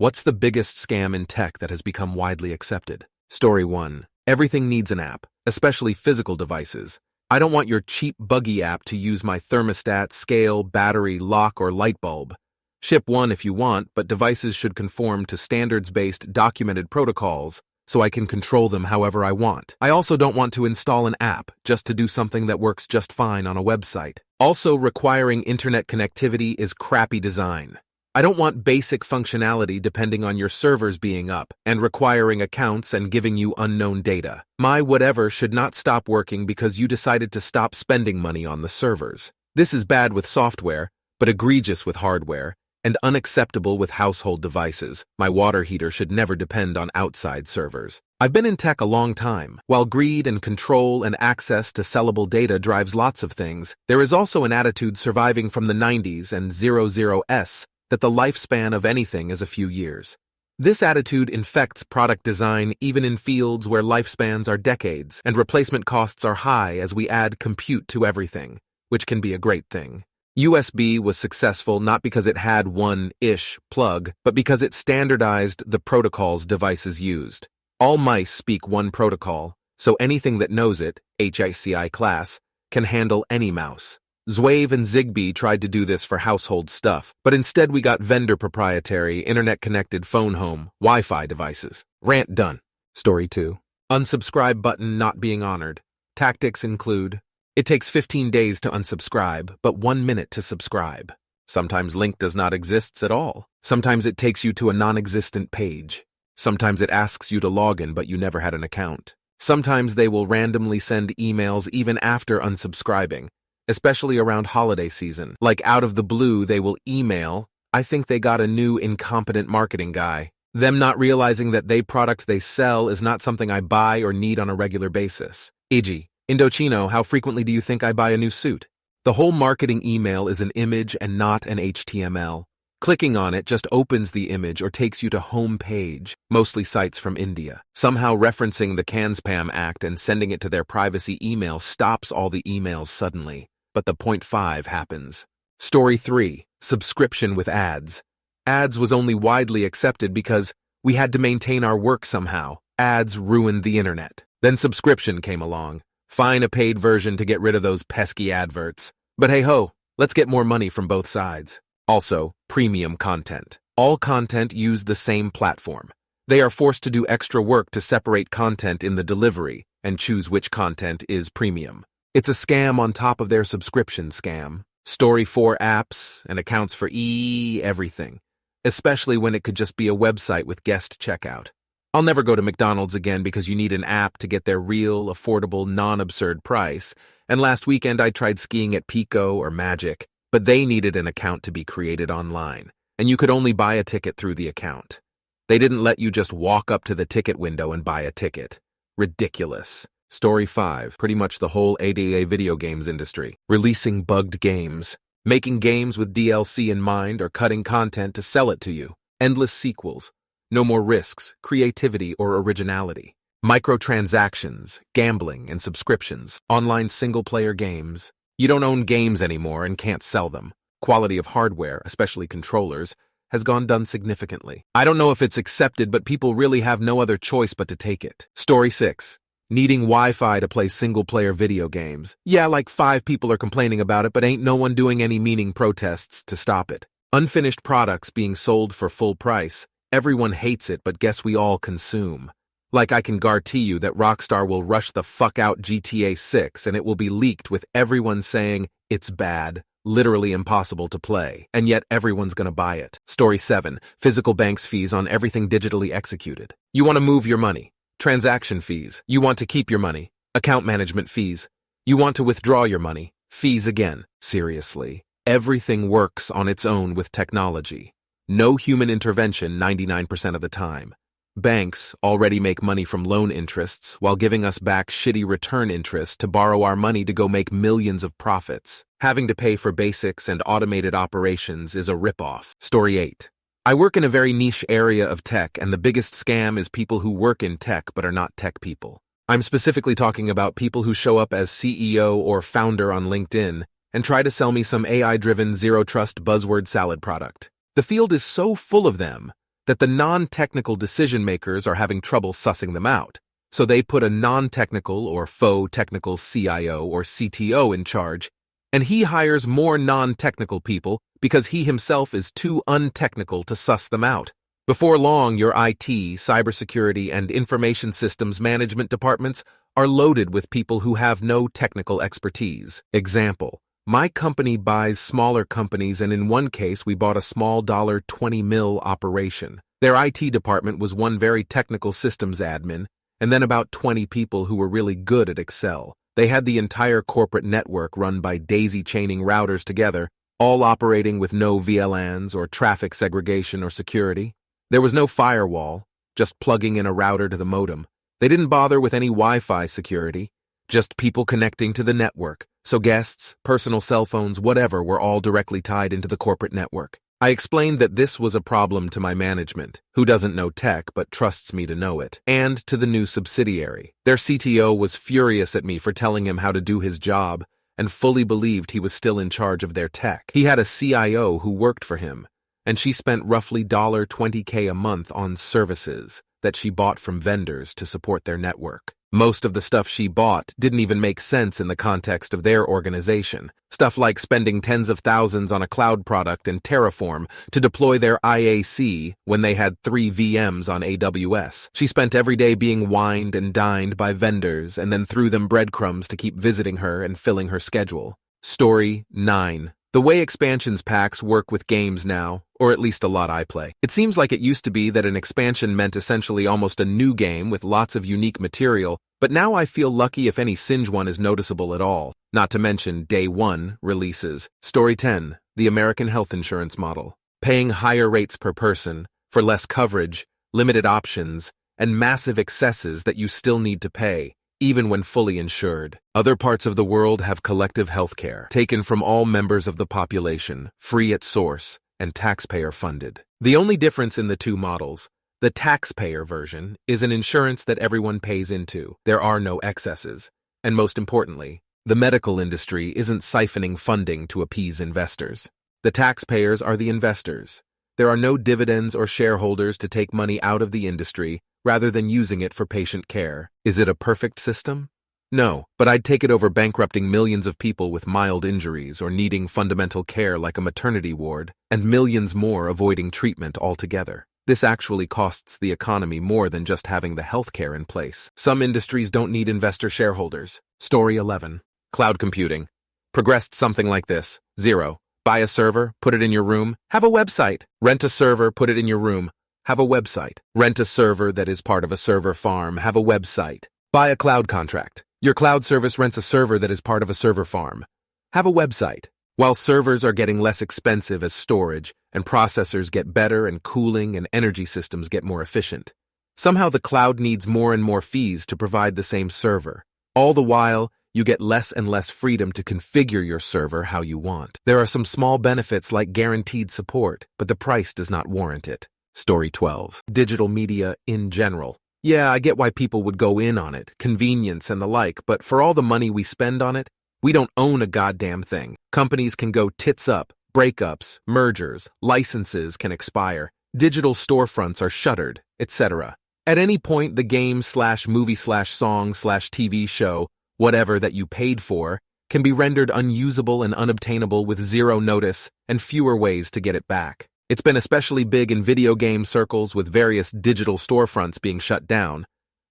What's the biggest scam in tech that has become widely accepted? Story 1. Everything needs an app, especially physical devices. I don't want your cheap, buggy app to use my thermostat, scale, battery, lock, or light bulb. Ship one if you want, but devices should conform to standards-based, documented protocols so I can control them however I want. I also don't want to install an app just to do something that works just fine on a website. Also, requiring internet connectivity is crappy design. I don't want basic functionality depending on your servers being up and requiring accounts and giving you unknown data. My whatever should not stop working because you decided to stop spending money on the servers. This is bad with software, but egregious with hardware, and unacceptable with household devices. My water heater should never depend on outside servers. I've been in tech a long time. While greed and control and access to sellable data drives lots of things, there is also an attitude surviving from the 90s and 00s that the lifespan of anything is a few years. This attitude infects product design even in fields where lifespans are decades and replacement costs are high as we add compute to everything, which can be a great thing. USB was successful not because it had one-ish plug, but because it standardized the protocols devices used. All mice speak one protocol, so anything that knows it, HICI class, can handle any mouse. Zwave and Zigbee tried to do this for household stuff, but instead we got vendor-proprietary, internet-connected phone home, Wi-Fi devices. Rant done. Story 2. Unsubscribe button not being honored. Tactics include: it takes 15 days to unsubscribe, but 1 minute to subscribe. Sometimes link does not exist at all. Sometimes it takes you to a non-existent page. Sometimes it asks you to log in, but you never had an account. Sometimes they will randomly send emails even after unsubscribing, especially around holiday season. Like out of the blue, they will email, "I think they got a new incompetent marketing guy." Them not realizing that product they sell is not something I buy or need on a regular basis. E.g., Indochino, how frequently do you think I buy a new suit? The whole marketing email is an image and not an HTML. Clicking on it just opens the image or takes you to home page, mostly sites from India. Somehow referencing the CAN-SPAM Act and sending it to their privacy email stops all the emails suddenly. But the point 5 happens. Story 3. Subscription with ads. Ads was only widely accepted because we had to maintain our work somehow. Ads ruined the internet. Then subscription came along. Fine a paid version to get rid of those pesky adverts. But hey ho, let's get more money from both sides. Also, premium content. All content use the same platform. They are forced to do extra work to separate content in the delivery and choose which content is premium. It's a scam on top of their subscription scam. Story 4 apps and accounts for everything, especially when it could just be a website with guest checkout. I'll never go to McDonald's again because you need an app to get their real, affordable, non-absurd price. And last weekend I tried skiing at Pico or Magic, but they needed an account to be created online, and you could only buy a ticket through the account. They didn't let you just walk up to the ticket window and buy a ticket. Ridiculous. Story 5, pretty much the whole ADA video games industry. Releasing bugged games. Making games with DLC in mind or cutting content to sell it to you. Endless sequels. No more risks, creativity, or originality. Microtransactions, gambling, and subscriptions. Online single-player games. You don't own games anymore and can't sell them. Quality of hardware, especially controllers, has gone down significantly. I don't know if it's accepted, but people really have no other choice but to take it. Story 6. Needing Wi-Fi to play single-player video games. Yeah, like 5 people are complaining about it, but ain't no one doing any meaning protests to stop it. Unfinished products being sold for full price. Everyone hates it, but guess we all consume. Like I can guarantee you that Rockstar will rush the fuck out GTA 6 and it will be leaked with everyone saying it's bad, literally impossible to play, and yet everyone's gonna buy it. Story 7. Physical banks fees on everything digitally executed. You want to move your money. Transaction fees. You want to keep your money. Account management fees. You want to withdraw your money. Fees again. Seriously. Everything works on its own with technology. No human intervention 99% of the time. Banks already make money from loan interests while giving us back shitty return interest to borrow our money to go make millions of profits. Having to pay for basics and automated operations is a ripoff. Story 8. I work in a very niche area of tech, and the biggest scam is people who work in tech but are not tech people. I'm specifically talking about people who show up as CEO or founder on LinkedIn and try to sell me some AI-driven zero-trust buzzword salad product. The field is so full of them that the non-technical decision makers are having trouble sussing them out. So they put a non-technical or faux technical CIO or CTO in charge, and he hires more non-technical people because he himself is too untechnical to suss them out. Before long, your IT, cybersecurity, and information systems management departments are loaded with people who have no technical expertise. Example: my company buys smaller companies, and in one case we bought a small $20 million operation. Their IT department was one very technical systems admin, and then about 20 people who were really good at Excel. They had the entire corporate network run by daisy-chaining routers together, all operating with no VLANs or traffic segregation or security. There was no firewall, just plugging in a router to the modem. They didn't bother with any Wi-Fi security, just people connecting to the network, so guests, personal cell phones, whatever, were all directly tied into the corporate network. I explained that this was a problem to my management, who doesn't know tech but trusts me to know it, and to the new subsidiary. Their CTO was furious at me for telling him how to do his job and fully believed he was still in charge of their tech. He had a CIO who worked for him, and she spent roughly $20K a month on services that she bought from vendors to support their network. Most of the stuff she bought didn't even make sense in the context of their organization. Stuff like spending tens of thousands on a cloud product in Terraform to deploy their IAC when they had 3 VMs on AWS. She spent every day being wined and dined by vendors and then threw them breadcrumbs to keep visiting her and filling her schedule. Story 9. The way expansions packs work with games now, or at least a lot I play. It seems like it used to be that an expansion meant essentially almost a new game with lots of unique material, but now I feel lucky if any singe one is noticeable at all, not to mention day 1 releases. Story 10, the American health insurance model. Paying higher rates per person, for less coverage, limited options, and massive excesses that you still need to pay, even when fully insured. Other parts of the world have collective health care, taken from all members of the population, free at source, and taxpayer-funded. The only difference in the two models, the taxpayer version, is an insurance that everyone pays into. There are no excesses. And most importantly, the medical industry isn't siphoning funding to appease investors. The taxpayers are the investors. There are no dividends or shareholders to take money out of the industry rather than using it for patient care. Is it a perfect system? No, but I'd take it over bankrupting millions of people with mild injuries or needing fundamental care like a maternity ward, and millions more avoiding treatment altogether. This actually costs the economy more than just having the healthcare in place. Some industries don't need investor shareholders. Story 11. Cloud computing. Progressed something like this. 0. Buy a server, put it in your room, have a website. Rent a server, put it in your room, have a website. Rent a server that is part of a server farm, have a website. Buy a cloud contract. Your cloud service rents a server that is part of a server farm. Have a website. While servers are getting less expensive as storage, and processors get better and cooling and energy systems get more efficient, somehow the cloud needs more and more fees to provide the same server. All the while, you get less and less freedom to configure your server how you want. There are some small benefits like guaranteed support, but the price does not warrant it. Story 12. Digital media in general. Yeah, I get why people would go in on it, convenience and the like, but for all the money we spend on it, we don't own a goddamn thing. Companies can go tits up, breakups, mergers, licenses can expire, digital storefronts are shuttered, etc. At any point, the game/movie/song/TV show, whatever that you paid for, can be rendered unusable and unobtainable with zero notice and fewer ways to get it back. It's been especially big in video game circles with various digital storefronts being shut down.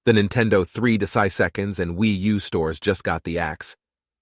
The Nintendo 3 and Wii U stores just got the axe.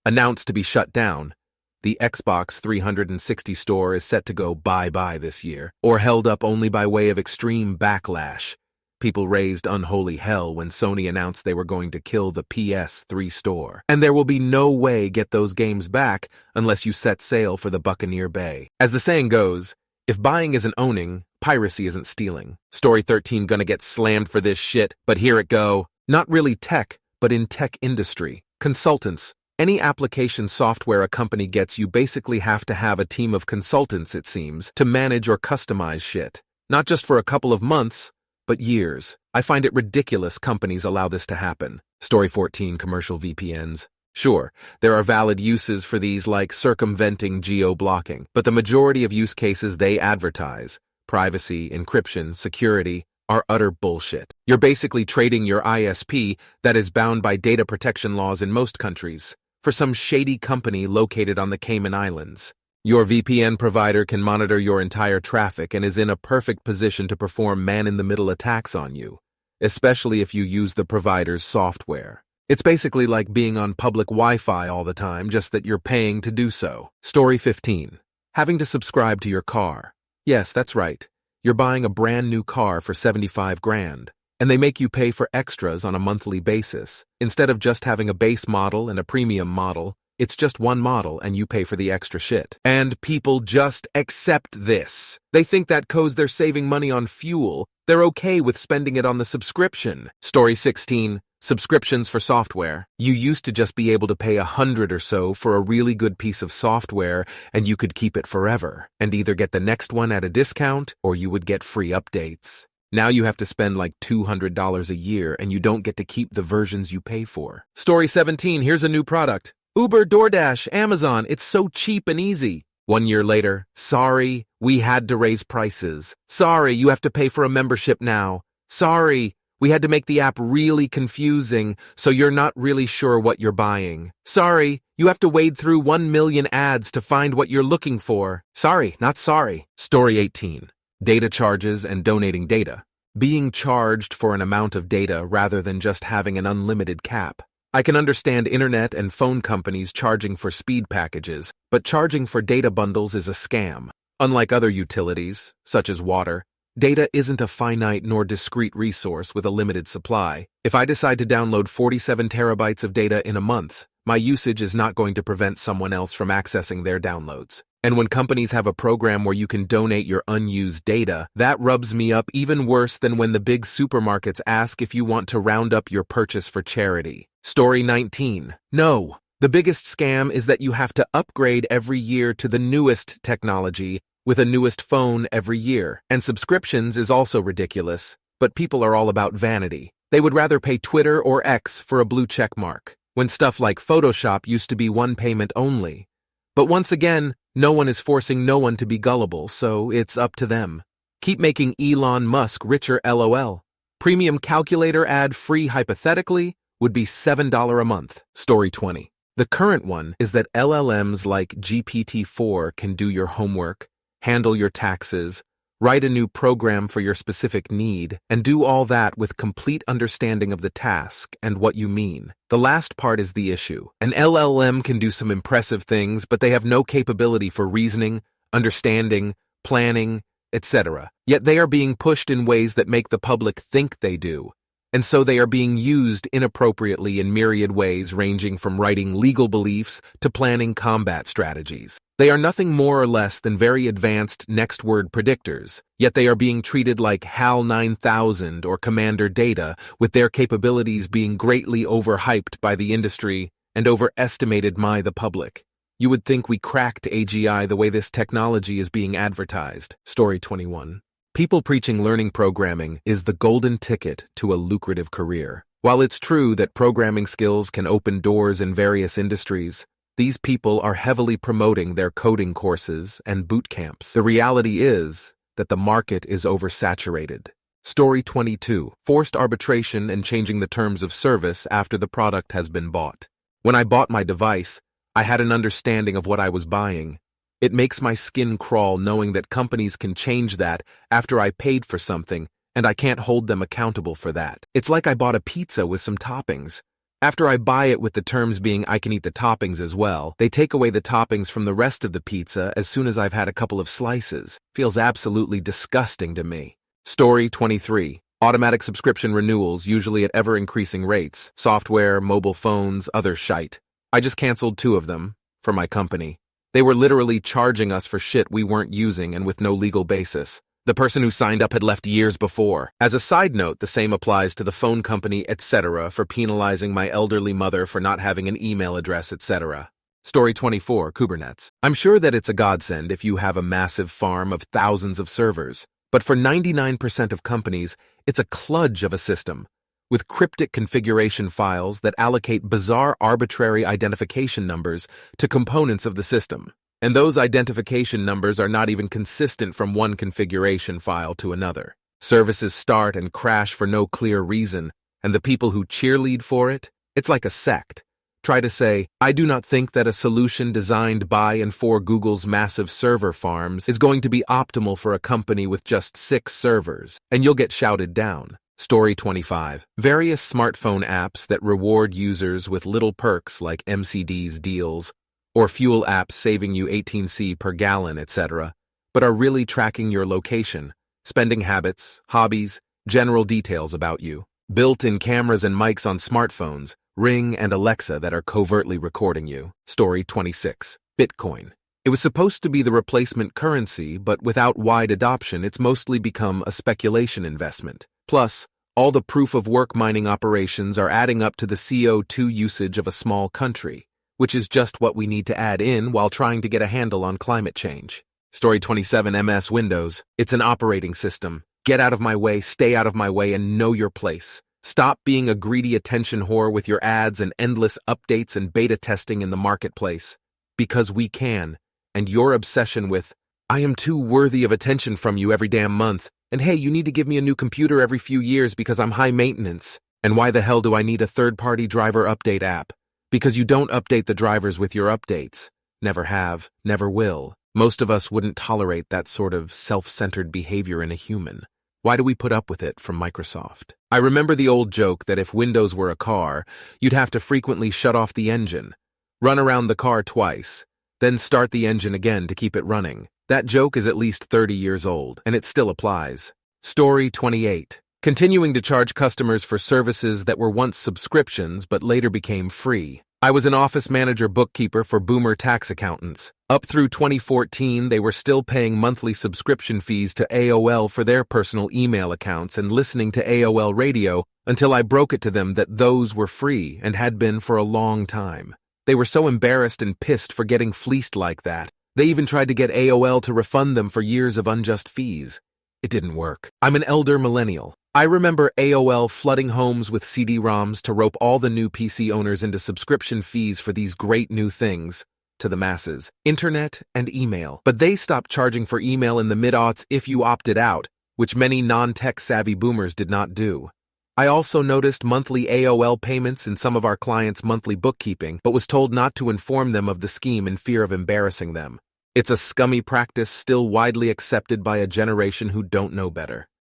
Announced to be shut down, the Xbox 360 store is set to go bye-bye this year, or held up only by way of extreme backlash. People raised unholy hell when Sony announced they were going to kill the PS3 store. And there will be no way get those games back unless you set sail for the Buccaneer Bay. As the saying goes, if buying isn't owning, piracy isn't stealing. Story 13 gonna get slammed for this shit, but here it go. Not really tech, but in tech industry. Consultants. Any application software a company gets, you basically have to have a team of consultants, it seems, to manage or customize shit. Not just for a couple of months, but years. I find it ridiculous companies allow this to happen. Story 14, commercial VPNs. Sure, there are valid uses for these like circumventing geo-blocking, but the majority of use cases they advertise, privacy, encryption, security, are utter bullshit. You're basically trading your ISP that is bound by data protection laws in most countries for some shady company located on the Cayman Islands. Your VPN provider can monitor your entire traffic and is in a perfect position to perform man-in-the-middle attacks on you, especially if you use the provider's software. It's basically like being on public Wi-Fi all the time, just that you're paying to do so. Story 15. Having to subscribe to your car. Yes, that's right. You're buying a brand new car for 75 grand, and they make you pay for extras on a monthly basis. Instead of just having a base model and a premium model, it's just one model and you pay for the extra shit. And people just accept this. They think that 'cause they're saving money on fuel, they're okay with spending it on the subscription. Story 16. Subscriptions for software. You used to just be able to pay $100 or so for a really good piece of software and you could keep it forever and either get the next one at a discount or you would get free updates. Now you have to spend like $200 a year and you don't get to keep the versions you pay for. Story 17. Here's a new product. Uber, DoorDash, Amazon. It's so cheap and easy. 1 year later. Sorry, we had to raise prices. Sorry, you have to pay for a membership now. Sorry, we had to make the app really confusing, so you're not really sure what you're buying. Sorry, you have to wade through 1 million ads to find what you're looking for. Sorry, not sorry. Story 18. Data charges and donating data. Being charged for an amount of data rather than just having an unlimited cap. I can understand internet and phone companies charging for speed packages, but charging for data bundles is a scam. Unlike other utilities, such as water, data isn't a finite nor discrete resource with a limited supply. If I decide to download 47 terabytes of data in a month, my usage is not going to prevent someone else from accessing their downloads. And when companies have a program where you can donate your unused data, that rubs me up even worse than when the big supermarkets ask if you want to round up your purchase for charity. Story 19. No. The biggest scam is that you have to upgrade every year to the newest technology with a newest phone every year. And subscriptions is also ridiculous, but people are all about vanity. They would rather pay Twitter or X for a blue check mark, when stuff like Photoshop used to be one payment only. But once again, no one is forcing no one to be gullible, so it's up to them. Keep making Elon Musk richer, LOL. Premium calculator ad free hypothetically would be $7 a month. Story 20. The current one is that LLMs like GPT-4 can do your homework, handle your taxes, write a new program for your specific need, and do all that with complete understanding of the task and what you mean. The last part is the issue. An LLM can do some impressive things, but they have no capability for reasoning, understanding, planning, etc. Yet they are being pushed in ways that make the public think they do. And so they are being used inappropriately in myriad ways, ranging from writing legal beliefs to planning combat strategies. They are nothing more or less than very advanced next word predictors, yet they are being treated like HAL 9000 or Commander Data, with their capabilities being greatly overhyped by the industry and overestimated by the public. You would think we cracked AGI the way this technology is being advertised. Story 21. People preaching learning programming is the golden ticket to a lucrative career. While it's true that programming skills can open doors in various industries, these people are heavily promoting their coding courses and boot camps. The reality is that the market is oversaturated. Story 22. Forced arbitration and changing the terms of service after the product has been bought. When I bought my device, I had an understanding of what I was buying. It makes my skin crawl knowing that companies can change that after I paid for something, and I can't hold them accountable for that. It's like I bought a pizza with some toppings. After I buy it with the terms being I can eat the toppings as well, they take away the toppings from the rest of the pizza as soon as I've had a couple of slices. Feels absolutely disgusting to me. Story 23. Automatic subscription renewals, usually at ever-increasing rates. Software, mobile phones, other shite. I just canceled 2 of them for my company. They were literally charging us for shit we weren't using and with no legal basis. The person who signed up had left years before. As a side note, the same applies to the phone company, etc., for penalizing my elderly mother for not having an email address, etc. Story 24. Kubernetes. I'm sure that it's a godsend if you have a massive farm of thousands of servers, but for 99% of companies, it's a kludge of a system, with cryptic configuration files that allocate bizarre arbitrary identification numbers to components of the system. And those identification numbers are not even consistent from one configuration file to another. Services start and crash for no clear reason, and the people who cheerlead for it, it's like a sect. Try to say, I do not think that a solution designed by and for Google's massive server farms is going to be optimal for a company with just 6 servers, and you'll get shouted down. Story 25. Various smartphone apps that reward users with little perks like MCD's deals, or fuel apps saving you 18c per gallon, etc., but are really tracking your location, spending habits, hobbies, general details about you. Built-in cameras and mics on smartphones, Ring and Alexa that are covertly recording you. Story 26. Bitcoin. It was supposed to be the replacement currency, but without wide adoption, it's mostly become a speculation investment. Plus, all the proof-of-work mining operations are adding up to the CO2 usage of a small country, which is just what we need to add in while trying to get a handle on climate change. Story 27. MS Windows. It's an operating system. Get out of my way, stay out of my way, and know your place. Stop being a greedy attention whore with your ads and endless updates and beta testing in the marketplace. Because we can. And your obsession with, I am too worthy of attention from you every damn month, and hey, you need to give me a new computer every few years because I'm high maintenance. And why the hell do I need a third-party driver update app? Because you don't update the drivers with your updates. Never have, never will. Most of us wouldn't tolerate that sort of self-centered behavior in a human. Why do we put up with it from Microsoft? I remember the old joke that if Windows were a car, you'd have to frequently shut off the engine, run around the car twice, then start the engine again to keep it running. That joke is at least 30 years old, and it still applies. Story 28. Continuing to charge customers for services that were once subscriptions but later became free. I was an office manager bookkeeper for boomer tax accountants. Up through 2014, they were still paying monthly subscription fees to AOL for their personal email accounts and listening to AOL radio until I broke it to them that those were free and had been for a long time. They were so embarrassed and pissed for getting fleeced like that. They even tried to get AOL to refund them for years of unjust fees. It didn't work. I'm an elder millennial. I remember AOL flooding homes with CD-ROMs to rope all the new PC owners into subscription fees for these great new things to the masses, internet and email. But they stopped charging for email in the mid-aughts if you opted out, which many non-tech savvy boomers did not do. I also noticed monthly AOL payments in some of our clients' monthly bookkeeping, but was told not to inform them of the scheme in fear of embarrassing them. It's a scummy practice still widely accepted by a generation who don't know better.